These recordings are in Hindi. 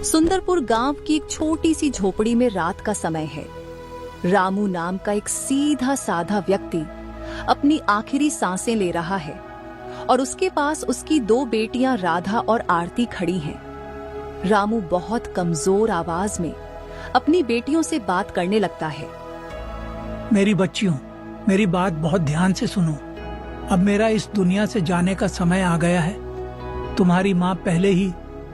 सुंदरपुर गांव की एक छोटी सी झोपड़ी में रात का समय है। रामू नाम का एक सीधा साधा व्यक्ति अपनी आखिरी सांसें ले रहा है और उसके पास उसकी दो बेटियां राधा और आरती खड़ी हैं। रामू बहुत कमजोर आवाज में अपनी बेटियों से बात करने लगता है। मेरी बच्चियों, मेरी बात बहुत ध्यान से सुनो। अब मेरा इस दुनिया से जाने का समय आ गया है। तुम्हारी माँ पहले ही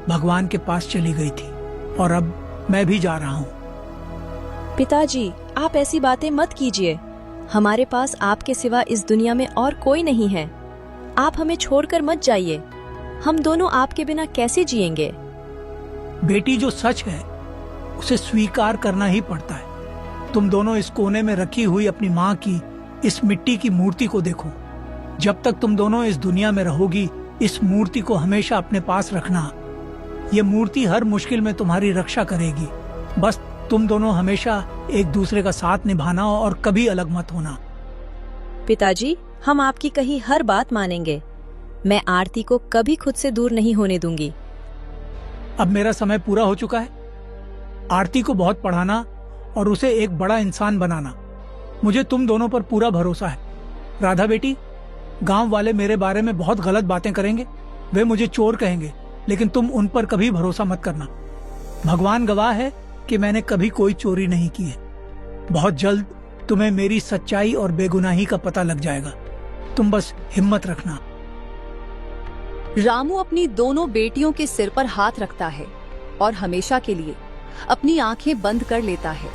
भगवान के पास चली गई थी और अब मैं भी जा रहा हूँ। पिताजी, आप ऐसी बातें मत कीजिए। हमारे पास आपके सिवा इस दुनिया में और कोई नहीं है। आप हमें छोड़कर मत जाइए। हम दोनों आपके बिना कैसे जिएंगे? बेटी, जो सच है उसे स्वीकार करना ही पड़ता है। तुम दोनों इस कोने में रखी हुई अपनी माँ की इस मिट्टी की मूर्ति को देखो। जब तक तुम दोनों इस दुनिया में रहोगी, इस मूर्ति को हमेशा अपने पास रखना। ये मूर्ति हर मुश्किल में तुम्हारी रक्षा करेगी। बस तुम दोनों हमेशा एक दूसरे का साथ निभाना और कभी अलग मत होना। पिताजी, हम आपकी कही हर बात मानेंगे। मैं आरती को कभी खुद से दूर नहीं होने दूंगी। अब मेरा समय पूरा हो चुका है। आरती को बहुत पढ़ाना और उसे एक बड़ा इंसान बनाना। मुझे तुम दोनों पर पूरा भरोसा है। राधा बेटी, गांव वाले मेरे बारे में बहुत गलत बातें करेंगे। वे मुझे चोर कहेंगे, लेकिन तुम उन पर कभी भरोसा मत करना। भगवान गवाह है कि मैंने कभी कोई चोरी नहीं की है। बहुत जल्द तुम्हें मेरी सच्चाई और बेगुनाही का पता लग जाएगा। तुम बस हिम्मत रखना। रामू अपनी दोनों बेटियों के सिर पर हाथ रखता है और हमेशा के लिए अपनी आंखें बंद कर लेता है।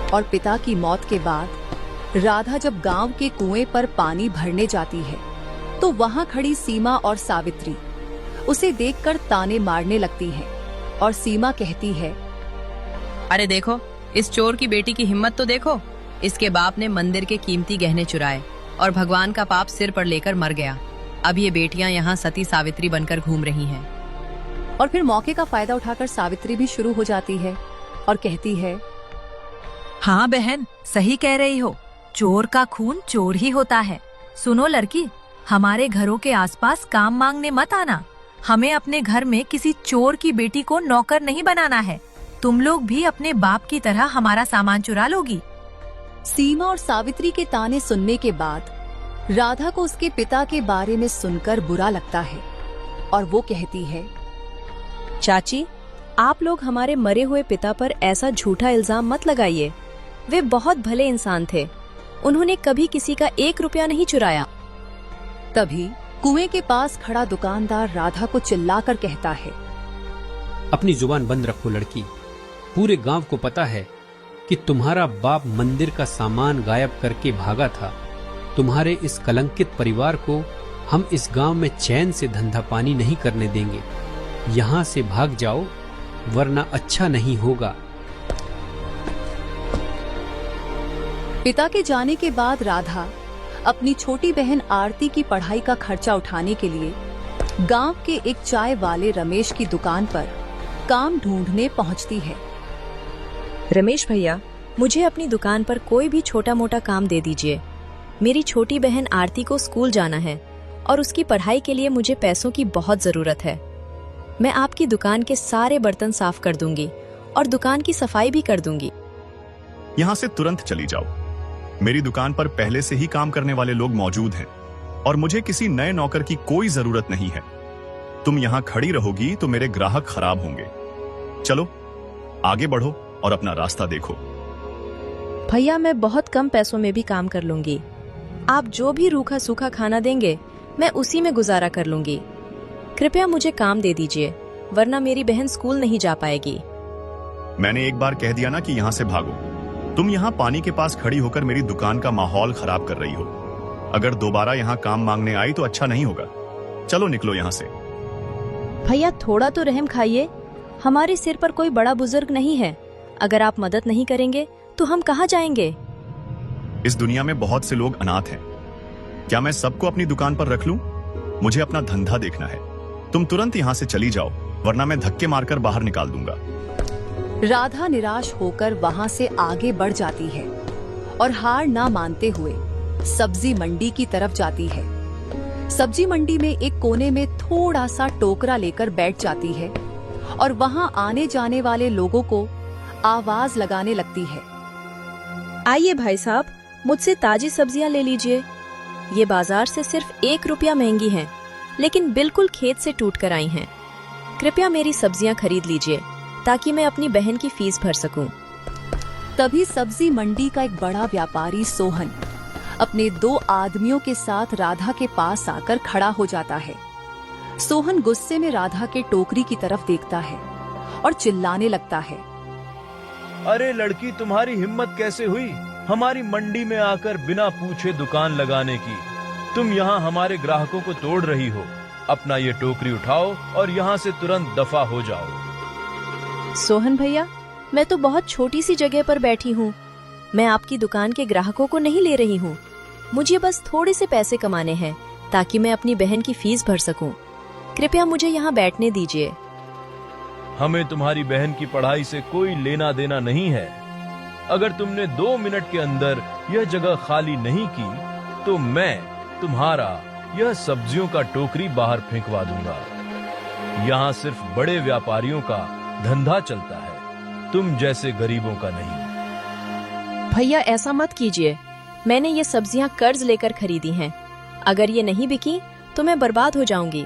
और पिता की मौत के बाद राधा जब गांव के कुएं पर पानी भरने जाती है तो वहां खड़ी सीमा और सावित्री उसे देखकर ताने मारने लगती हैं और सीमा कहती है, अरे देखो, इस चोर की बेटी की हिम्मत तो देखो। इसके बाप ने मंदिर के कीमती गहने चुराए और भगवान का पाप सिर पर लेकर मर गया। अब ये बेटियां यहाँ सती सावित्री बनकर घूम रही हैं। और फिर मौके का फायदा उठाकर सावित्री भी शुरू हो जाती है और कहती है, हाँ बहन, सही कह रही हो। चोर का खून चोर ही होता है। सुनो लड़की, हमारे घरों के आसपास काम मांगने मत आना। हमें अपने घर में किसी चोर की बेटी को नौकर नहीं बनाना है। तुम लोग भी अपने बाप की तरह हमारा सामान चुरा लोगी। सीमा और सावित्री के ताने सुनने के बाद राधा को उसके पिता के बारे में सुनकर बुरा लगता है और वो कहती है, चाची, आप लोग हमारे मरे हुए पिता पर ऐसा झूठा इल्जाम मत लगाइए। वे बहुत भले इंसान थे। उन्होंने कभी किसी का 1 रुपया नहीं चुराया। तभी कुएं के पास खड़ा दुकानदार राधा को चिल्लाकर कहता है, अपनी जुबान बंद रखो लड़की। पूरे गांव को पता है कि तुम्हारा बाप मंदिर का सामान गायब करके भागा था। तुम्हारे इस कलंकित परिवार को हम इस गांव में चैन से धंधा पानी नहीं करने देंगे। यहाँ से भाग जाओ, वरना अच्छा नहीं होगा। पिता के जाने के बाद राधा अपनी छोटी बहन आरती की पढ़ाई का खर्चा उठाने के लिए गांव के एक चाय वाले रमेश की दुकान पर काम ढूंढने पहुंचती है। रमेश भैया, मुझे अपनी दुकान पर कोई भी छोटा मोटा काम दे दीजिए। मेरी छोटी बहन आरती को स्कूल जाना है और उसकी पढ़ाई के लिए मुझे पैसों की बहुत जरूरत है। मैं आपकी दुकान के सारे बर्तन साफ कर दूंगी और दुकान की सफाई भी कर दूंगी। यहाँ से तुरंत चली जाओ। मेरी दुकान पर पहले से ही काम करने वाले लोग मौजूद हैं और मुझे किसी नए नौकर की कोई जरूरत नहीं है। तुम यहाँ खड़ी रहोगी तो मेरे ग्राहक खराब होंगे। चलो आगे बढ़ो और अपना रास्ता देखो। भैया, मैं बहुत कम पैसों में भी काम कर लूंगी। आप जो भी रूखा सूखा खाना देंगे मैं उसी में गुजारा कर लूंगी। कृपया मुझे काम दे दीजिए, वरना मेरी बहन स्कूल नहीं जा पाएगी। मैंने एक बार कह दिया ना कि यहाँ से भागो। तुम यहाँ पानी के पास खड़ी होकर मेरी दुकान का माहौल खराब कर रही हो। अगर दोबारा यहाँ काम मांगने आई तो अच्छा नहीं होगा। चलो निकलो यहाँ से। भैया, थोड़ा तो रहम खाइए। हमारे सिर पर कोई बड़ा बुजुर्ग नहीं है। अगर आप मदद नहीं करेंगे तो हम कहाँ जाएंगे? इस दुनिया में बहुत से लोग अनाथ हैं। क्या मैं सबको अपनी दुकान पर रख लूं? मुझे अपना धंधा देखना है। तुम तुरंत यहाँ से चली जाओ, वरना मैं धक्के मारकर बाहर निकाल दूंगा। राधा निराश होकर वहां से आगे बढ़ जाती है और हार ना मानते हुए सब्जी मंडी की तरफ जाती है। सब्जी मंडी में एक कोने में थोड़ा सा टोकरा लेकर बैठ जाती है और वहां आने जाने वाले लोगों को आवाज लगाने लगती है। आइए भाई साहब, मुझसे ताजी सब्जियां ले लीजिए। ये बाजार से सिर्फ 1 रुपया महंगी हैं, लेकिन बिल्कुल खेत से टूट कर आई हैं। कृपया मेरी सब्जियां खरीद लीजिए ताकि मैं अपनी बहन की फीस भर सकूं। तभी सब्जी मंडी का एक बड़ा व्यापारी सोहन अपने 2 आदमियों के साथ राधा के पास आकर खड़ा हो जाता है। सोहन गुस्से में राधा के टोकरी की तरफ देखता है और चिल्लाने लगता है। अरे लड़की, तुम्हारी हिम्मत कैसे हुई हमारी मंडी में आकर बिना पूछे दुकान लगाने की? तुम यहाँ हमारे ग्राहकों को तोड़ रही हो। अपना ये टोकरी उठाओ और यहाँ से तुरंत दफा हो जाओ। सोहन भैया, मैं तो बहुत छोटी सी जगह पर बैठी हूँ। मैं आपकी दुकान के ग्राहकों को नहीं ले रही हूँ। मुझे बस थोड़े से पैसे कमाने हैं ताकि मैं अपनी बहन की फीस भर सकूं। कृपया मुझे यहाँ बैठने दीजिए। हमें तुम्हारी बहन की पढ़ाई से कोई लेना देना नहीं है। अगर तुमने 2 मिनट के अंदर यह जगह खाली नहीं की तो मैं तुम्हारा यह सब्जियों का टोकरी बाहर फेंकवा दूंगा। यहाँ सिर्फ बड़े व्यापारियों का धंधा चलता है, तुम जैसे गरीबों का नहीं। भैया ऐसा मत कीजिए। मैंने ये सब्जियां कर्ज लेकर खरीदी हैं। अगर ये नहीं बिकी तो मैं बर्बाद हो जाऊंगी।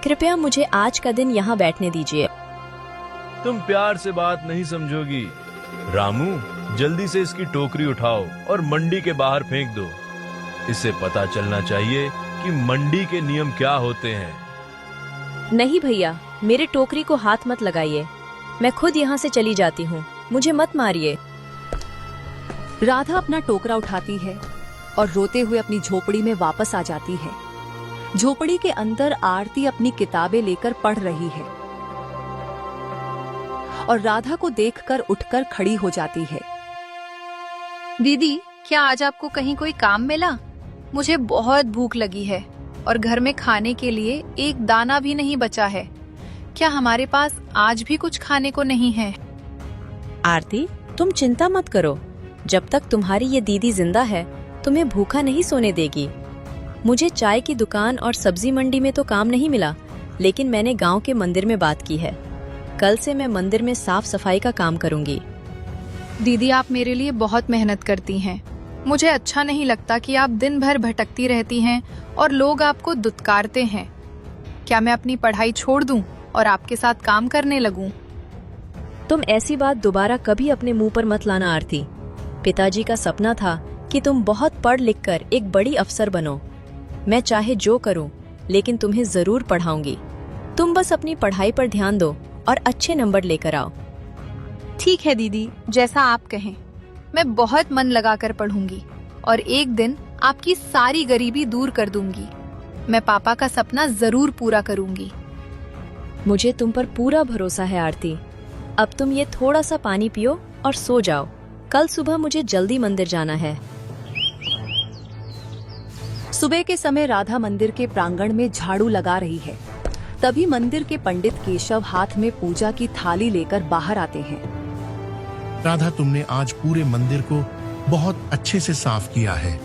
कृपया मुझे आज का दिन यहाँ बैठने दीजिए। तुम प्यार से बात नहीं समझोगी। रामू, जल्दी से इसकी टोकरी उठाओ और मंडी के बाहर फेंक दो। इसे पता चलना चाहिए कि मंडी के नियम क्या होते हैं। नहीं भैया, मेरे टोकरी को हाथ मत लगाइए। मैं खुद यहाँ से चली जाती हूँ। मुझे मत मारिए। राधा अपना टोकरा उठाती है और रोते हुए अपनी झोपड़ी में वापस आ जाती है। झोपड़ी के अंदर आरती अपनी किताबें लेकर पढ़ रही है और राधा को देखकर उठकर खड़ी हो जाती है। दीदी, क्या आज आपको कहीं कोई काम मिला? मुझे बहुत भूख लगी है और घर में खाने के लिए एक दाना भी नहीं बचा है। क्या हमारे पास आज भी कुछ खाने को नहीं है? आरती, तुम चिंता मत करो। जब तक तुम्हारी ये दीदी जिंदा है, तुम्हें भूखा नहीं सोने देगी। मुझे चाय की दुकान और सब्जी मंडी में तो काम नहीं मिला, लेकिन मैंने गांव के मंदिर में बात की है। कल से मैं मंदिर में साफ सफाई का काम करूंगी। दीदी, आप मेरे लिए बहुत मेहनत करती हैं। मुझे अच्छा नहीं लगता कि आप दिन भर भटकती रहती हैं और लोग आपको दुत्कारते हैं। क्या मैं अपनी पढ़ाई छोड़ दूं और आपके साथ काम करने लगूं? तुम ऐसी बात दोबारा कभी अपने मुंह पर मत लाना आरती। पिताजी का सपना था कि तुम बहुत पढ़ लिख कर एक बड़ी अफसर बनो। मैं चाहे जो करूं, लेकिन तुम्हें जरूर पढ़ाऊंगी। तुम बस अपनी पढ़ाई पर ध्यान दो और अच्छे नंबर लेकर आओ। ठीक है दीदी, जैसा आप कहें। मैं बहुत मन लगाकर पढ़ूंगी और एक दिन आपकी सारी गरीबी दूर कर दूंगी। मैं पापा का सपना जरूर पूरा करूंगी। मुझे तुम पर पूरा भरोसा है आरती। अब तुम ये थोड़ा सा पानी पियो और सो जाओ। कल सुबह मुझे जल्दी मंदिर जाना है। सुबह के समय राधा मंदिर के प्रांगण में झाड़ू लगा रही है। तभी मंदिर के पंडित केशव हाथ में पूजा की थाली लेकर बाहर आते हैं। राधा, तुमने आज पूरे मंदिर को बहुत अच्छे से साफ किया है।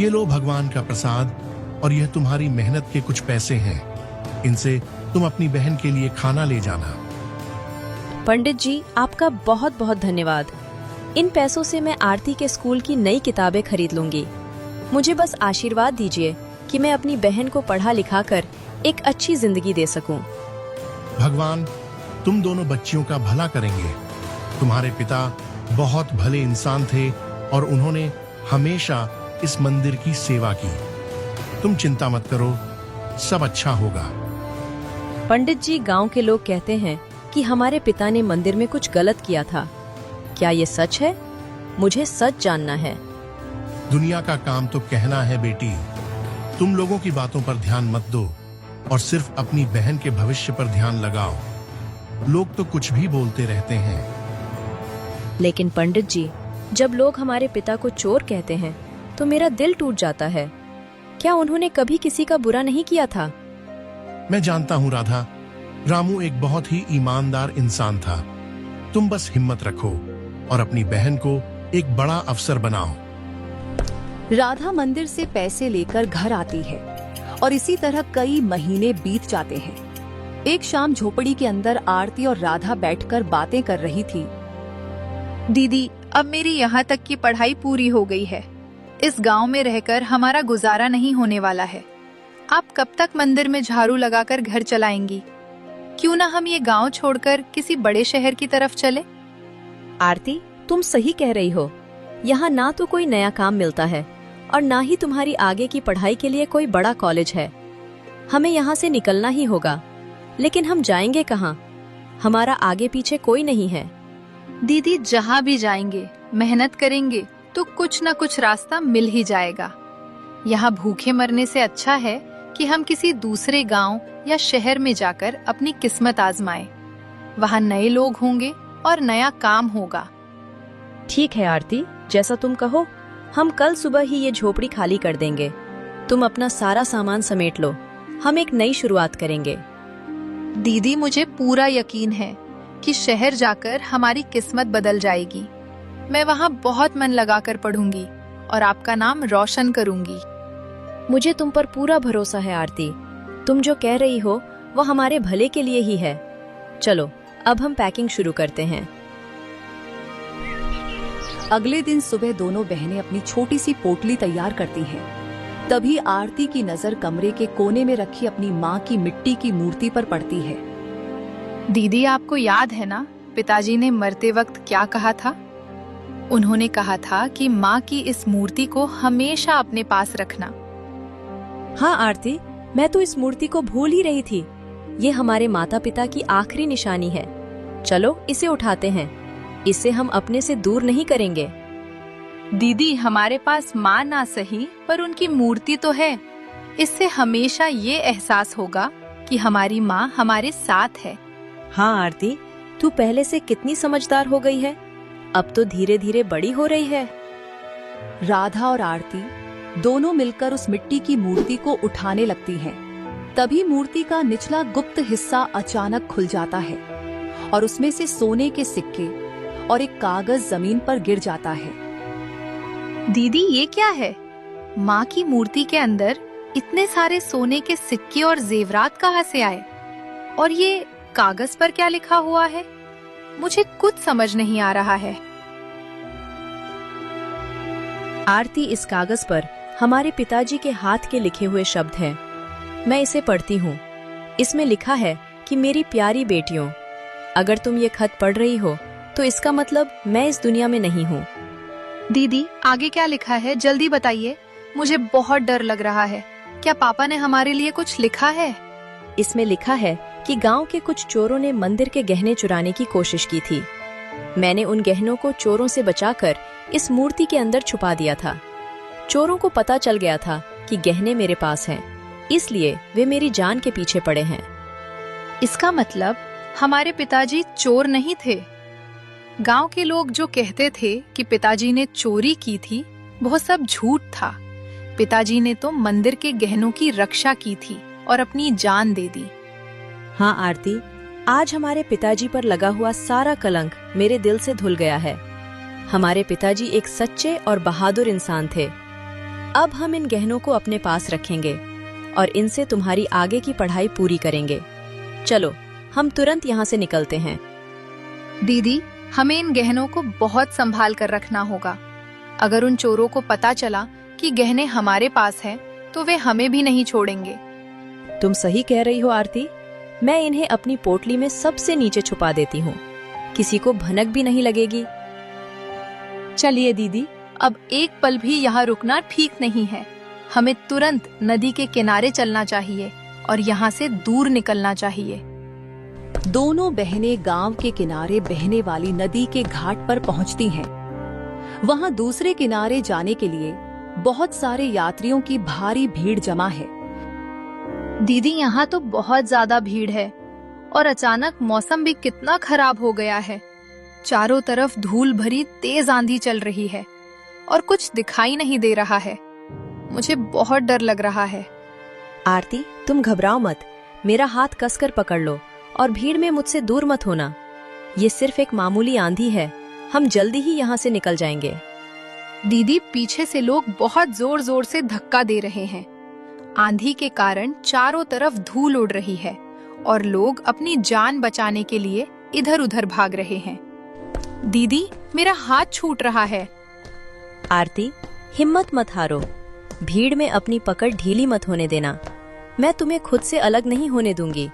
ये लो भगवान का प्रसाद और यह तुम्हारी मेहनत के कुछ पैसे हैं। इनसे तुम अपनी बहन के लिए खाना ले जाना। पंडित जी, आपका बहुत बहुत धन्यवाद। इन पैसों से मैं आरती के स्कूल की नई किताबें खरीद लूंगी। मुझे बस आशीर्वाद दीजिए कि मैं अपनी बहन को पढ़ा लिखा कर एक अच्छी जिंदगी दे सकूं। भगवान तुम दोनों बच्चियों का भला करेंगे। तुम्हारे पिता बहुत भले इंसान थे और उन्होंने हमेशा इस मंदिर की सेवा की। तुम चिंता मत करो, सब अच्छा होगा। पंडित जी, गांव के लोग कहते हैं कि हमारे पिता ने मंदिर में कुछ गलत किया था। क्या ये सच है? मुझे सच जानना है। दुनिया का काम तो कहना है बेटी। तुम लोगों की बातों पर ध्यान मत दो और सिर्फ अपनी बहन के भविष्य पर ध्यान लगाओ। लोग तो कुछ भी बोलते रहते हैं। लेकिन पंडित जी, जब लोग हमारे पिता को चोर कहते हैं तो मेरा दिल टूट जाता है। क्या उन्होंने कभी किसी का बुरा नहीं किया था? मैं जानता हूँ राधा, रामू एक बहुत ही ईमानदार इंसान था। तुम बस हिम्मत रखो और अपनी बहन को एक बड़ा अफसर बनाओ। राधा मंदिर से पैसे लेकर घर आती है और इसी तरह कई महीने बीत जाते हैं। एक शाम झोपड़ी के अंदर आरती और राधा बैठकर बातें कर रही थी। दीदी, अब मेरी यहाँ तक की पढ़ाई पूरी हो गई है। इस गांव में रहकर हमारा गुजारा नहीं होने वाला है। आप कब तक मंदिर में झाड़ू लगाकर घर चलाएंगी? क्यों ना हम ये गांव छोड़कर किसी बड़े शहर की तरफ चले? आरती, तुम सही कह रही हो। यहाँ ना तो कोई नया काम मिलता है और ना ही तुम्हारी आगे की पढ़ाई के लिए कोई बड़ा कॉलेज है। हमें यहाँ से निकलना ही होगा, लेकिन हम जाएंगे कहाँ? हमारा आगे पीछे कोई नहीं है। दीदी, जहाँ भी जाएंगे, मेहनत करेंगे तो कुछ न कुछ रास्ता मिल ही जाएगा। यहाँ भूखे मरने से अच्छा है कि हम किसी दूसरे गांव या शहर में जाकर अपनी किस्मत आजमाएं। वहाँ नए लोग होंगे और नया काम होगा। ठीक है आरती, जैसा तुम कहो। हम कल सुबह ही ये झोपड़ी खाली कर देंगे। तुम अपना सारा सामान समेट लो, हम एक नई शुरुआत करेंगे। दीदी, मुझे पूरा यकीन है कि शहर जाकर हमारी किस्मत बदल जाएगी। मैं वहाँ बहुत मन लगाकर पढ़ूंगी और आपका नाम रोशन करूंगी। मुझे तुम पर पूरा भरोसा है आरती। तुम जो कह रही हो वो हमारे भले के लिए ही है। चलो, अब हम पैकिंग शुरू करते हैं। अगले दिन सुबह दोनों बहनें अपनी छोटी सी पोटली तैयार करती हैं। तभी आरती की नजर कमरे के कोने में रखी अपनी माँ की मिट्टी की मूर्ति पर पड़ती है। दीदी, आपको याद है ना, पिताजी ने मरते वक्त क्या कहा था? उन्होंने कहा था कि माँ की इस मूर्ति को हमेशा अपने पास रखना। हाँ आरती, मैं तो इस मूर्ति को भूल ही रही थी। ये हमारे माता पिता की आखिरी निशानी है। चलो इसे उठाते हैं। इसे हम अपने से दूर नहीं करेंगे। दीदी, हमारे पास माँ ना सही पर उनकी मूर्ति तो है। इससे हमेशा ये एहसास होगा कि हमारी माँ हमारे साथ है। हाँ आरती, तू पहले से कितनी समझदार हो गई है। अब तो धीरे धीरे बड़ी हो रही है। राधा और आरती दोनों मिलकर उस मिट्टी की मूर्ति को उठाने लगती हैं। तभी मूर्ति का निचला गुप्त हिस्सा अचानक खुल जाता है और उसमें से सोने के सिक्के और एक कागज जमीन पर गिर जाता है। दीदी, ये क्या है? माँ की मूर्ति के अंदर इतने सारे सोने के सिक्के और जेवरात कहाँ से आए? और ये कागज पर क्या लिखा हुआ है? मुझे कुछ समझ नहीं आ रहा है। आरती, इस कागज पर हमारे पिताजी के हाथ के लिखे हुए शब्द हैं। मैं इसे पढ़ती हूँ। इसमें लिखा है कि मेरी प्यारी बेटियों, अगर तुम ये खत पढ़ रही हो तो इसका मतलब मैं इस दुनिया में नहीं हूँ। दीदी, आगे क्या लिखा है? जल्दी बताइए, मुझे बहुत डर लग रहा है। क्या पापा ने हमारे लिए कुछ लिखा है? इसमें लिखा है कि गांव के कुछ चोरों ने मंदिर के गहने चुराने की कोशिश की थी। मैंने उन गहनों को चोरों से बचाकर इस मूर्ति के अंदर छुपा दिया था। चोरों को पता चल गया था कि गहने मेरे पास हैं, इसलिए वे मेरी जान के पीछे पड़े हैं। इसका मतलब हमारे पिताजी चोर नहीं थे। गांव के लोग जो कहते थे कि पिताजी ने चोरी की थी, वह सब झूठ था। पिताजी ने तो मंदिर के गहनों की रक्षा की थी और अपनी जान दे दी। हाँ आरती, आज हमारे पिताजी पर लगा हुआ सारा कलंक मेरे दिल से धुल गया है। हमारे पिताजी एक सच्चे और बहादुर इंसान थे। अब हम इन गहनों को अपने पास रखेंगे और इनसे तुम्हारी आगे की पढ़ाई पूरी करेंगे। चलो, हम तुरंत यहाँ से निकलते हैं। दीदी, हमें इन गहनों को बहुत संभाल कर रखना होगा। अगर उन चोरों को पता चला कि गहने हमारे पास हैं, तो वे हमें भी नहीं छोड़ेंगे। तुम सही कह रही हो आरती। मैं इन्हें अपनी पोटली में सबसे नीचे छुपा देती हूँ। किसी को भनक भी नहीं लगेगी। चलिए दीदी, अब एक पल भी यहाँ रुकना ठीक नहीं है। हमें तुरंत नदी के किनारे चलना चाहिए और यहाँ से दूर निकलना चाहिए। दोनों बहनें गांव के किनारे बहने वाली नदी के घाट पर पहुंचती हैं। वहां दूसरे किनारे जाने के लिए बहुत सारे यात्रियों की भारी भीड़ जमा है। दीदी, यहाँ तो बहुत ज्यादा भीड़ है और अचानक मौसम भी कितना खराब हो गया है। चारों तरफ धूल भरी तेज आंधी चल रही है और कुछ दिखाई नहीं दे रहा है। मुझे बहुत डर लग रहा है। आरती, तुम घबराओ मत। मेरा हाथ कसकर पकड़ लो और भीड़ में मुझसे दूर मत होना। ये सिर्फ एक मामूली आंधी है। हम जल्दी ही यहाँ से निकल जाएंगे। दीदी, पीछे से लोग बहुत जोर जोर से धक्का दे रहे हैं। आंधी के कारण चारों तरफ धूल उड़ रही है और लोग अपनी जान बचाने के लिए इधर उधर भाग रहे हैं। दीदी, मेरा हाथ छूट रहा है। आरती, हिम्मत मत हारो। भीड़ में अपनी पकड़ ढीली मत होने देना। मैं तुम्हें खुद से अलग नहीं होने दूंगी।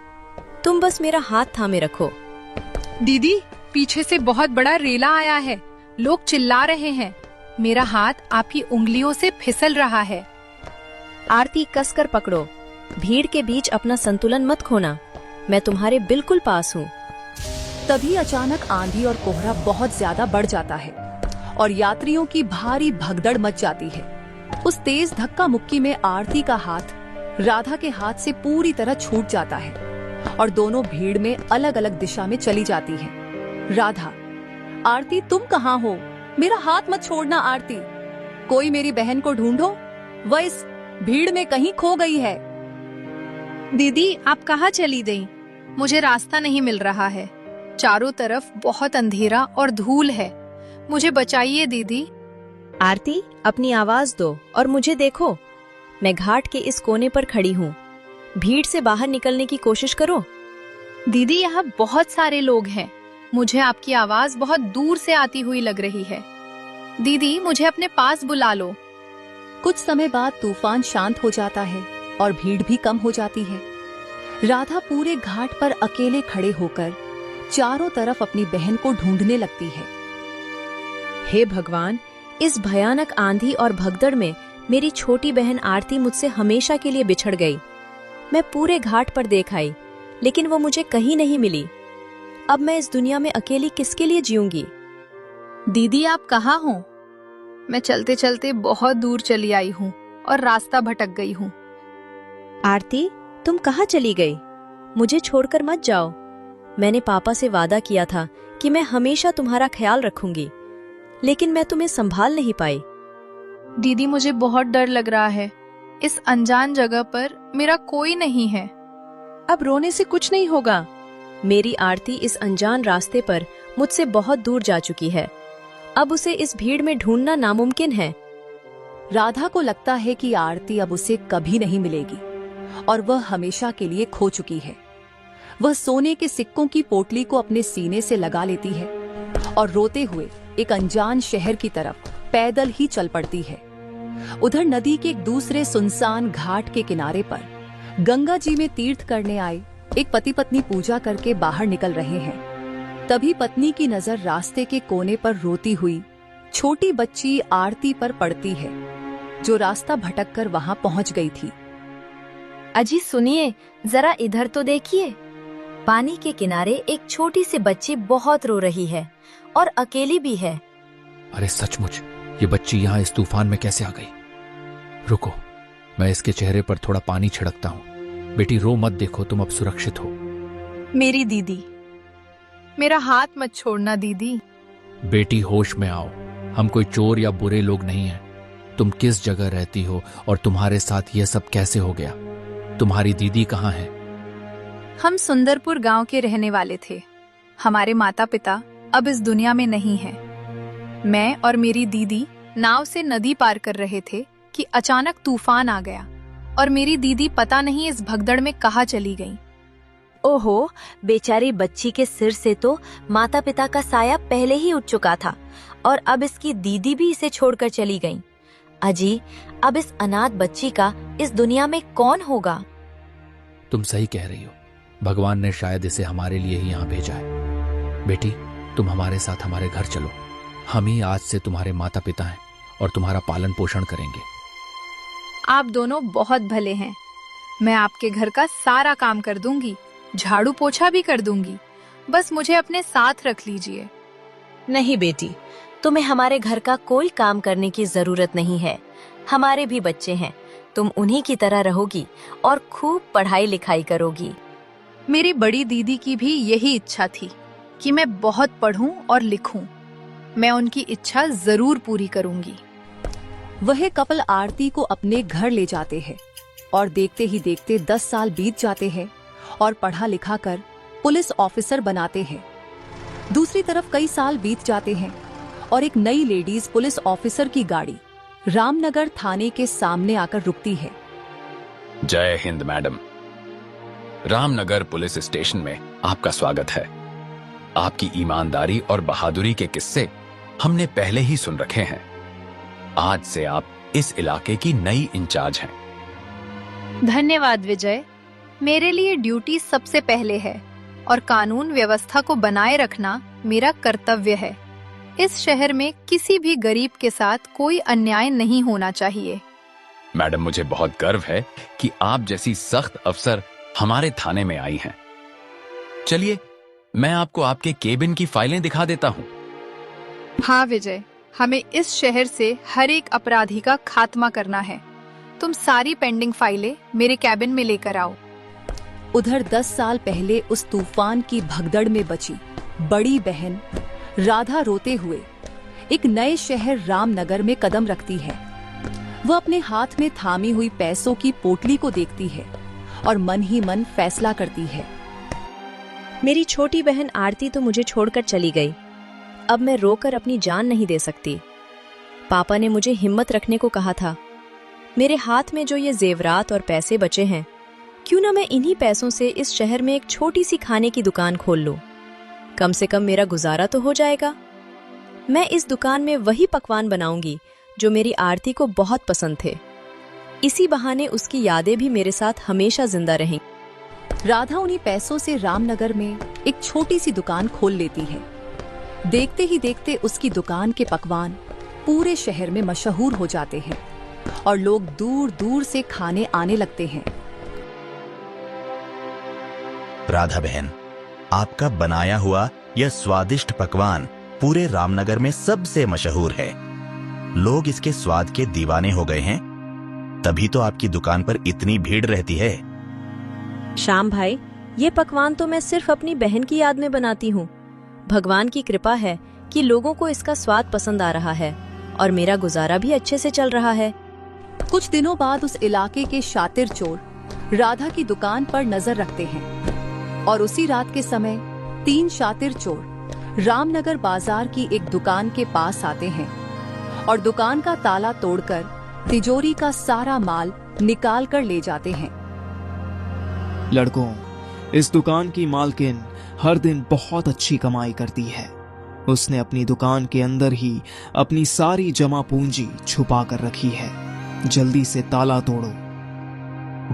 तुम बस मेरा हाथ थामे रखो। दीदी, पीछे से बहुत बड़ा रेला आया है। लोग चिल्ला रहे हैं। मेरा हाथ आपकी उंगलियों से फिसल रहा है। आरती, कसकर पकड़ो। भीड़ के बीच अपना संतुलन मत खोना। मैं तुम्हारे बिल्कुल पास हूँ। तभी अचानक आंधी और कोहरा बहुत ज्यादा बढ़ जाता है और यात्रियों की भारी भगदड़ मच जाती है। उस तेज धक्का मुक्की में आरती का हाथ राधा के हाथ से पूरी तरह छूट जाता है और दोनों भीड़ में अलग अलग दिशा में चली जाती हैं। राधा, आरती तुम कहाँ हो? मेरा हाथ मत छोड़ना आरती। कोई मेरी बहन को ढूंढो, वह इस भीड़ में कहीं खो गई है। दीदी, आप कहाँ चली गई? मुझे रास्ता नहीं मिल रहा है। चारों तरफ बहुत अंधेरा और धूल है। मुझे बचाइए दीदी। आरती, अपनी आवाज दो और मुझे देखो। मैं घाट के इस कोने पर खड़ी हूँ। भीड़ से बाहर निकलने की कोशिश करो। दीदी, यहाँ बहुत सारे लोग हैं। मुझे आपकी आवाज बहुत दूर से आती हुई लग रही है। दीदी, मुझे अपने पास बुला लो। कुछ समय बाद तूफान शांत हो जाता है और भीड़ भी कम हो जाती है। राधा पूरे घाट पर अकेले खड़े होकर चारों तरफ अपनी बहन को ढूंढने लगती है। हे भगवान, इस भयानक आंधी और भगदड़ में मेरी छोटी बहन आरती मुझसे हमेशा के लिए बिछड़ गई। मैं पूरे घाट पर देख आई, लेकिन वो मुझे कहीं नहीं मिली। अब मैं इस दुनिया में अकेली किसके लिए जीऊंगी? दीदी, आप कहाँ हो? मैं चलते चलते बहुत दूर चली आई हूँ और रास्ता भटक गई हूँ। आरती, तुम कहाँ चली गई? मुझे छोड़कर मत जाओ। मैंने पापा से वादा किया था कि मैं हमेशा तुम्हारा ख्याल रखूंगी, लेकिन मैं तुम्हें संभाल नहीं पाई। दीदी, मुझे बहुत डर लग रहा है। इस अनजान जगह पर मेरा कोई नहीं है। अब रोने से कुछ नहीं होगा। मेरी आरती इस अनजान रास्ते पर मुझसे बहुत दूर जा चुकी है। अब उसे इस भीड़ में ढूंढना नामुमकिन है। राधा को लगता है कि आरती अब उसे कभी नहीं मिलेगी और वह हमेशा के लिए खो चुकी है। वह सोने के सिक्कों की पोटली को अपने सीने से लगा लेती है और रोते हुए एक अनजान शहर की तरफ पैदल ही चल पड़ती है। उधर नदी के एक दूसरे सुनसान घाट के किनारे पर गंगा जी में तीर्थ करने आए एक पति पत्नी पूजा करके बाहर निकल रहे हैं। तभी पत्नी की नजर रास्ते के कोने पर रोती हुई छोटी बच्ची आरती पर पड़ती है, जो रास्ता भटककर वहां पहुंच गई थी। अजी सुनिए, जरा इधर तो देखिए। पानी के किनारे एक छोटी सी बच्ची बहुत रो रही है और अकेली भी है। अरे सचमुच, ये बच्ची यहाँ इस तूफान में कैसे आ गई? रुको, मैं इसके चेहरे पर थोड़ा पानी छिड़कता हूँ। बेटी, रो मत, देखो तुम अब सुरक्षित हो। मेरी दीदी, मेरा हाथ मत छोड़ना दीदी। बेटी, होश में आओ। हम कोई चोर या बुरे लोग नहीं हैं। तुम किस जगह रहती हो और तुम्हारे साथ यह सब कैसे हो गया? तुम्हारी दीदी कहाँ है? हम सुंदरपुर गांव के रहने वाले थे। हमारे माता पिता अब इस दुनिया में नहीं हैं। मैं और मेरी दीदी नाव से नदी पार कर रहे थे कि अचानक तूफान आ गया और मेरी दीदी पता नहीं इस भगदड़ में कहाँ चली गई। ओहो, बेचारी बच्ची के सिर से तो माता पिता का साया पहले ही उठ चुका था और अब इसकी दीदी भी इसे छोड़कर चली गई। अजी, अब इस अनाथ बच्ची का इस दुनिया में कौन होगा? तुम सही कह रही हो। भगवान ने शायद इसे हमारे लिए ही यहाँ भेजा है। बेटी, तुम हमारे साथ हमारे घर चलो। हम ही आज से तुम्हारे माता पिता हैं और तुम्हारा पालन पोषण करेंगे। आप दोनों बहुत भले हैं। मैं आपके घर का सारा काम कर दूंगी, झाड़ू पोछा भी कर दूंगी। बस मुझे अपने साथ रख लीजिए। नहीं बेटी, तुम्हें हमारे घर का कोई काम करने की जरूरत नहीं है। हमारे भी बच्चे हैं। तुम उन्हीं की तरह रहोगी और खूब पढ़ाई लिखाई करोगी। मेरी बड़ी दीदी की भी यही इच्छा थी कि मैं बहुत पढ़ूं और लिखूं। मैं उनकी इच्छा जरूर पूरी करूंगी। वह कपल आरती को अपने घर ले जाते हैं और देखते ही देखते 10 साल बीत जाते हैं और पढ़ा लिखा कर पुलिस ऑफिसर बनाते हैं। दूसरी तरफ कई साल बीत जाते हैं और एक नई लेडीज पुलिस ऑफिसर की गाड़ी रामनगर थाने के सामने आकर रुकती है। जय Hind madam. Ramnagar police station में आपका स्वागत है। आपकी ईमानदारी और बहादुरी के किस्से हमने पहले ही सुन रखे हैं। आज से आप इस इलाके की नई इंचार्ज हैं। धन्यवाद विजय। मेरे लिए ड्यूटी सबसे पहले है और कानून व्यवस्था को बनाए रखना मेरा कर्तव्य है। इस शहर में किसी भी गरीब के साथ कोई अन्याय नहीं होना चाहिए। मैडम, मुझे बहुत गर्व है कि आप जैसी सख्त अफसर हमारे थाने में आई हैं। चलिए, मैं आपको आपके केबिन की फाइलें दिखा देता हूँ। हाँ विजय, हमें इस शहर से हर एक अपराधी का खात्मा करना है। तुम सारी पेंडिंग फाइलें मेरे कैबिन में लेकर आओ। उधर 10 साल पहले उस तूफान की भगदड़ में बची बड़ी बहन राधा रोते हुए एक नए शहर रामनगर में कदम रखती है। वह अपने हाथ में थामी हुई पैसों की पोटली को देखती है और मन ही मन फैसला करती है। मेरी छोटी बहन आरती तो मुझे छोड़कर चली गई। अब मैं रोकर अपनी जान नहीं दे सकती। पापा ने मुझे हिम्मत रखने को कहा था। मेरे हाथ में जो ये जेवरात और पैसे बचे हैं, क्यों ना मैं इन्हीं पैसों से इस शहर में एक छोटी सी खाने की दुकान खोल लूं। कम से कम मेरा गुजारा तो हो जाएगा। मैं इस दुकान में वही पकवान बनाऊंगी जो मेरी आरती को बहुत पसंद थे। इसी बहाने उसकी यादें भी मेरे साथ हमेशा जिंदा रहेंगी। राधा उन्हीं पैसों से रामनगर में एक छोटी सी दुकान खोल लेती है। देखते ही देखते उसकी दुकान के पकवान पूरे शहर में मशहूर हो जाते हैं और लोग दूर दूर से खाने आने लगते हैं। राधा बहन, आपका बनाया हुआ यह स्वादिष्ट पकवान पूरे रामनगर में सबसे मशहूर है। लोग इसके स्वाद के दीवाने हो गए हैं, तभी तो आपकी दुकान पर इतनी भीड़ रहती है। श्याम भाई, ये पकवान तो मैं सिर्फ अपनी बहन की याद में बनाती हूँ। भगवान की कृपा है कि लोगों को इसका स्वाद पसंद आ रहा है और मेरा गुजारा भी अच्छे से चल रहा है। कुछ दिनों बाद उस इलाके के शातिर चोर राधा की दुकान पर नजर रखते हैं और उसी रात के समय 3 शातिर चोर रामनगर बाजार की एक दुकान के पास आते हैं और दुकान का ताला तोड़कर तिजोरी का सारा माल निकाल कर ले जाते हैं। लड़कों, इस दुकान की मालकिन हर दिन बहुत अच्छी कमाई करती है। उसने अपनी दुकान के अंदर ही अपनी सारी जमा पूंजी छुपा कर रखी है। जल्दी से ताला तोड़ो।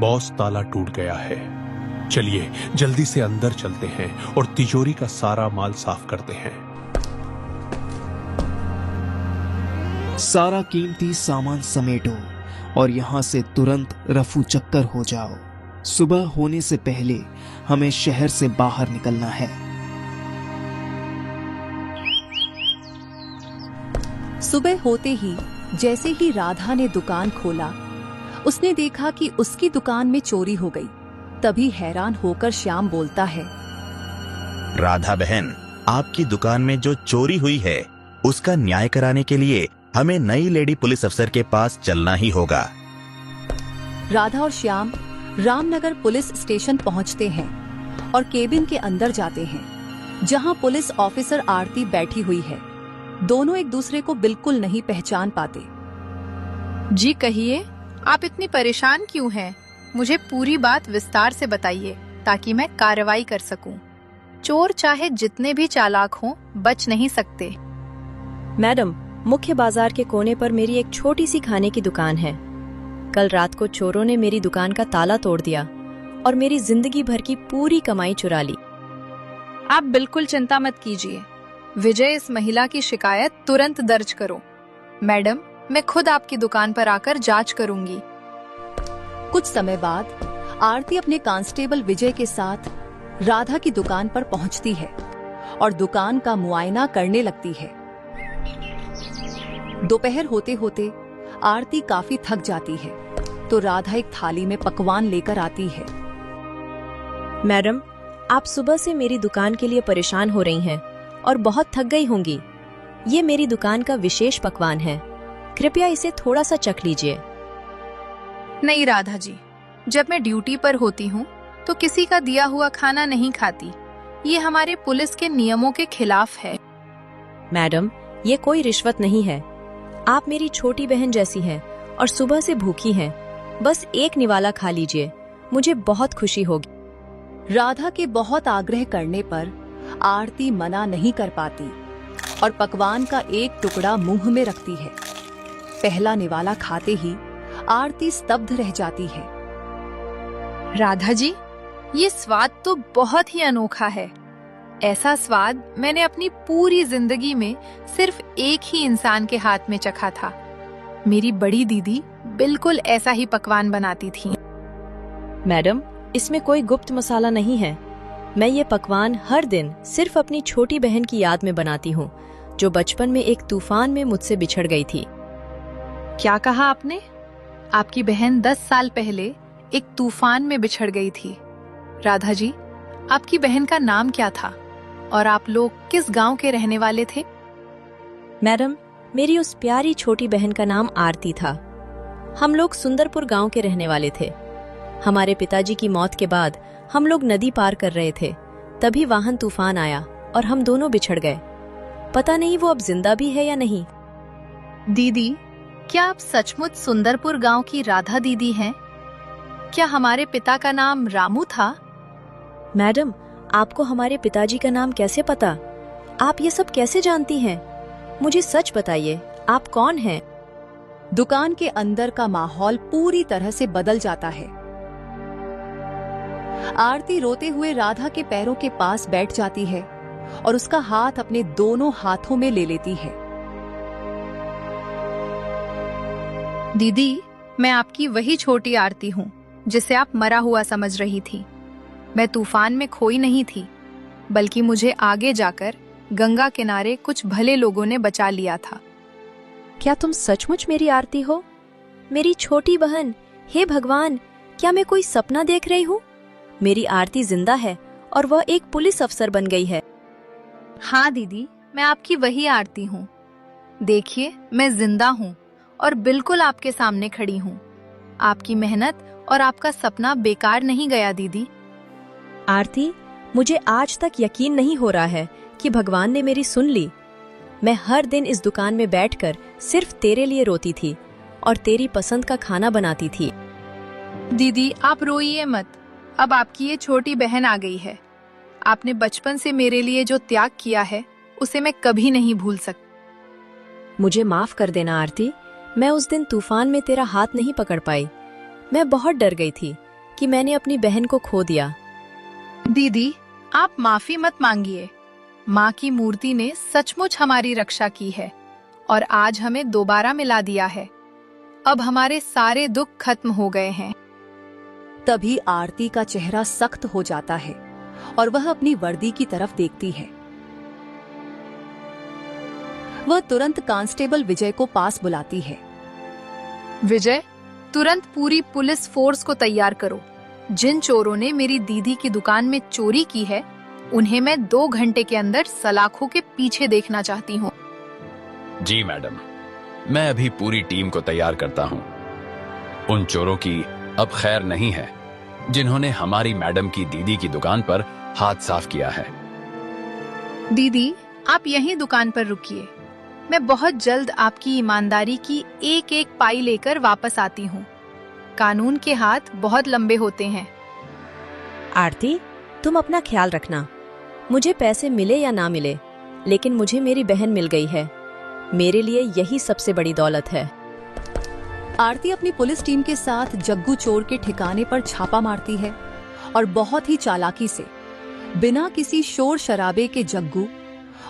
बॉस, ताला टूट गया है। चलिए जल्दी से अंदर चलते हैं और तिजोरी का सारा माल साफ करते हैं। सारा कीमती सामान समेटो और यहाँ से तुरंत रफू चक्कर हो जाओ। सुबह होने से पहले हमें शहर से बाहर निकलना है। सुबह होते ही जैसे ही राधा ने दुकान खोला, उसने देखा कि उसकी दुकान में चोरी हो गई। तभी हैरान होकर श्याम बोलता है, राधा बहन, आपकी दुकान में जो चोरी हुई है उसका न्याय कराने के लिए हमें नई लेडी पुलिस अफसर के पास चलना ही होगा। राधा और श्याम रामनगर पुलिस स्टेशन पहुंचते हैं और केबिन के अंदर जाते हैं, जहां पुलिस ऑफिसर आरती बैठी हुई है। दोनों एक दूसरे को बिल्कुल नहीं पहचान पाते। जी कहिए, आप इतनी परेशान क्यों हैं? मुझे पूरी बात विस्तार से बताइए ताकि मैं कार्रवाई कर सकूं। चोर चाहे जितने भी चालाक हों, बच नहीं सकते। मैडम, मुख्य बाजार के कोने पर मेरी एक छोटी सी खाने की दुकान है। कल रात को चोरों ने मेरी दुकान का ताला तोड़ दिया और मेरी जिंदगी भर की पूरी कमाई चुरा ली। आप बिल्कुल चिंता मत कीजिए विजय, इस महिला की शिकायत तुरंत दर्ज करो। मैडम, मैं खुद आपकी दुकान पर आकर जांच करूंगी। कुछ समय बाद आरती अपने कांस्टेबल विजय के साथ राधा की दुकान पर पहुंचती है और दुकान का मुआयना करने लगती है। दोपहर होते होते आरती काफी थक जाती है तो राधा एक थाली में पकवान लेकर आती है। मैडम, आप सुबह से मेरी दुकान के लिए परेशान हो रही हैं और बहुत थक गई होंगी। ये मेरी दुकान का विशेष पकवान है, कृपया इसे थोड़ा सा चख लीजिए। नहीं राधा जी, जब मैं ड्यूटी पर होती हूँ तो किसी का दिया हुआ खाना नहीं खाती। ये हमारे पुलिस के नियमों के खिलाफ है। मैडम, ये कोई रिश्वत नहीं है। आप मेरी छोटी बहन जैसी हैं और सुबह से भूखी हैं। बस एक निवाला खा लीजिए, मुझे बहुत खुशी होगी। राधा के बहुत आग्रह करने पर आरती मना नहीं कर पाती और पकवान का एक टुकड़ा मुंह में रखती है। पहला निवाला खाते ही आरती स्तब्ध रह जाती है। राधा जी, ये स्वाद तो बहुत ही अनोखा है। ऐसा स्वाद मैंने अपनी पूरी जिंदगी में सिर्फ एक ही इंसान के हाथ में चखा था। मेरी बड़ी दीदी बिल्कुल ऐसा ही पकवान बनाती थी। मैडम, इसमें कोई गुप्त मसाला नहीं है। मैं ये पकवान हर दिन सिर्फ अपनी छोटी बहन की याद में बनाती हूँ, जो बचपन में एक तूफान में मुझसे बिछड़ गई थी। क्या कहा आपने? आपकी बहन 10 साल पहले एक तूफान में बिछड़ गई थी। राधा जी, आपकी बहन का नाम क्या था और आप लोग किस गांव के रहने वाले थे? मैडम, मेरी उस प्यारी छोटी बहन का नाम आरती था। हम लोग सुंदरपुर गांव के रहने वाले थे। हमारे पिताजी की मौत के बाद हम लोग नदी पार कर रहे थे, तभी वाहन तूफान आया और हम दोनों बिछड़ गए। पता नहीं वो अब जिंदा भी है या नहीं। दीदी, क्या आप सचमुच सुंदरपुर गांव की राधा दीदी हैं? क्या हमारे पिता का नाम रामू था? मैडम, आपको हमारे पिताजी का नाम कैसे पता? आप ये सब कैसे जानती हैं? मुझे सच बताइए, आप कौन हैं? दुकान के अंदर का माहौल पूरी तरह से बदल जाता है। आरती रोते हुए राधा के पैरों के पास बैठ जाती है और उसका हाथ अपने दोनों हाथों में ले लेती है। दीदी, मैं आपकी वही छोटी आरती हूँ जिसे आप मरा हुआ समझ रही थी। मैं तूफान में खोई नहीं थी, बल्कि मुझे आगे जाकर गंगा किनारे कुछ भले लोगों ने बचा लिया था। क्या तुम सचमुच मेरी आरती हो? मेरी छोटी बहन, हे भगवान, क्या मैं कोई सपना देख रही हूँ? मेरी आरती जिंदा है और वह एक पुलिस अफसर बन गई है। हाँ दीदी, मैं आपकी वही आरती हूँ। देखिए, मैं जिंदा हूँ और बिल्कुल आपके सामने खड़ी हूँ। आपकी मेहनत और आपका सपना बेकार नहीं गया दीदी। आरती, मुझे आज तक यकीन नहीं हो रहा है कि भगवान ने मेरी सुन ली। मैं हर दिन इस दुकान में बैठकर सिर्फ तेरे लिए रोती थी और तेरी पसंद का खाना बनाती थी। दीदी, आप रोइए मत। अब आपकी ये छोटी बहन आ गई है। आपने बचपन से मेरे लिए जो त्याग किया है, उसे मैं कभी नहीं भूल सकती। मुझे माफ कर देना आरती, मैं उस दिन तूफान में तेरा हाथ नहीं पकड़ पाई। मैं बहुत डर गई थी कि मैंने अपनी बहन को खो दिया। दीदी, आप माफी मत मांगिए। माँ की मूर्ति ने सचमुच हमारी रक्षा की है और आज हमें दोबारा मिला दिया है। अब हमारे सारे दुख खत्म हो गए हैं। तभी आरती का चेहरा सख्त हो जाता है और वह अपनी वर्दी की तरफ देखती है। वह तुरंत कांस्टेबल विजय को पास बुलाती है। विजय, तुरंत पूरी पुलिस फोर्स को तैयार करो। जिन चोरों ने मेरी दीदी की दुकान में चोरी की है, उन्हें मैं 2 घंटे के अंदर सलाखों के पीछे देखना चाहती हूँ। जी मैडम, मैं अभी पूरी टीम को तैयार करता हूँ। उन चोरों की अब खैर नहीं है जिन्होंने हमारी मैडम की दीदी की दुकान पर हाथ साफ किया है। दीदी, आप यहीं दुकान पर रुकिए। मैं बहुत जल्द आपकी ईमानदारी की एक एक पाई लेकर वापस आती हूँ। कानून के हाथ बहुत लंबे होते हैं। आरती, तुम अपना ख्याल रखना। मुझे पैसे मिले या ना मिले, लेकिन मुझे मेरी बहन मिल गई है। मेरे लिए यही सबसे बड़ी दौलत है। आरती अपनी पुलिस टीम के साथ जग्गू चोर के ठिकाने पर छापा मारती है और बहुत ही चालाकी से बिना किसी शोर शराबे के जग्गू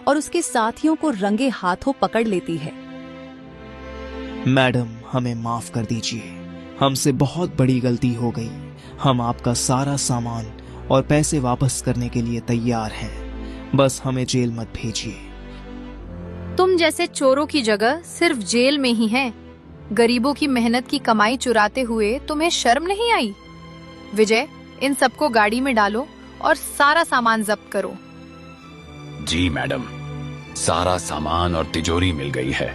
और उसके साथियों को रंगे हाथों पकड़ लेती है। मैडम, हमें माफ कर दीजिए, हमसे बहुत बड़ी गलती हो गई। हम आपका सारा सामान और पैसे वापस करने के लिए तैयार हैं। बस हमें जेल मत भेजिए। तुम जैसे चोरों की जगह सिर्फ जेल में ही है। गरीबों की मेहनत की कमाई चुराते हुए तुम्हें शर्म नहीं आई? विजय, इन सबको गाड़ी में डालो और सारा सामान जब्त करो। जी मैडम, सारा सामान और तिजोरी मिल गई है।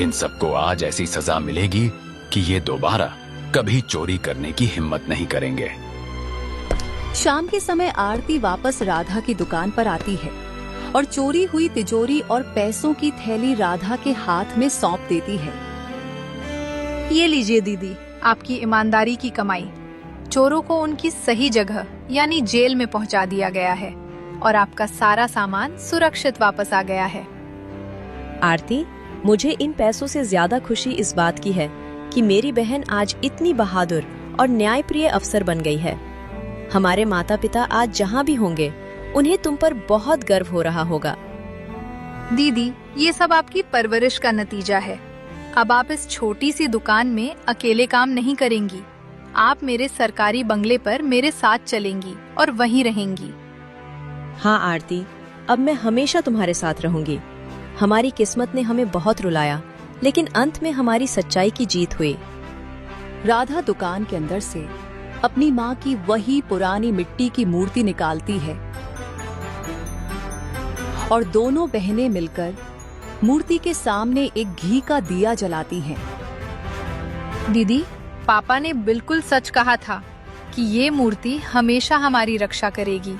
इन सबको आज ऐसी सजा मिलेगी कि ये दोबारा कभी चोरी करने की हिम्मत नहीं करेंगे। शाम के समय आरती वापस राधा की दुकान पर आती है और चोरी हुई तिजोरी और पैसों की थैली राधा के हाथ में सौंप देती है। ये लीजिए दीदी, आपकी ईमानदारी की कमाई। चोरों को उनकी सही जगह यानी जेल में पहुंचा दिया गया है और आपका सारा सामान सुरक्षित वापस आ गया है। आरती, मुझे इन पैसों से ज्यादा खुशी इस बात की है कि मेरी बहन आज इतनी बहादुर और न्यायप्रिय अफसर बन गई है। हमारे माता पिता आज जहाँ भी होंगे उन्हें तुम पर बहुत गर्व हो रहा होगा। दीदी, ये सब आपकी परवरिश का नतीजा है। अब आप इस छोटी सी दुकान में अकेले काम नहीं करेंगी। आप मेरे सरकारी बंगले पर मेरे साथ चलेंगी और वहीं रहेंगी। हाँ आरती, अब मैं हमेशा तुम्हारे साथ रहूंगी। हमारी किस्मत ने हमें बहुत रुलाया, लेकिन अंत में हमारी सच्चाई की जीत हुई। राधा दुकान के अंदर से अपनी माँ की वही पुरानी मिट्टी की मूर्ति निकालती है और दोनों बहनें मिलकर मूर्ति के सामने एक घी का दिया जलाती हैं। दीदी, पापा ने बिल्कुल सच कहा था कि ये मूर्ति हमेशा हमारी रक्षा करेगी।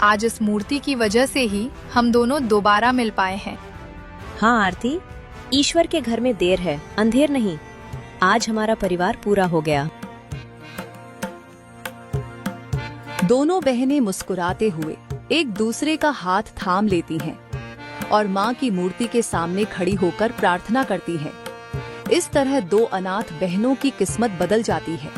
आज इस मूर्ति की वजह से ही हम दोनों दोबारा मिल पाए हैं। हाँ आरती, ईश्वर के घर में देर है, अंधेर नहीं। आज हमारा परिवार पूरा हो गया। दोनों बहनें मुस्कुराते हुए एक दूसरे का हाथ थाम लेती हैं और माँ की मूर्ति के सामने खड़ी होकर प्रार्थना करती हैं। इस तरह दो अनाथ बहनों की किस्मत बदल जाती है।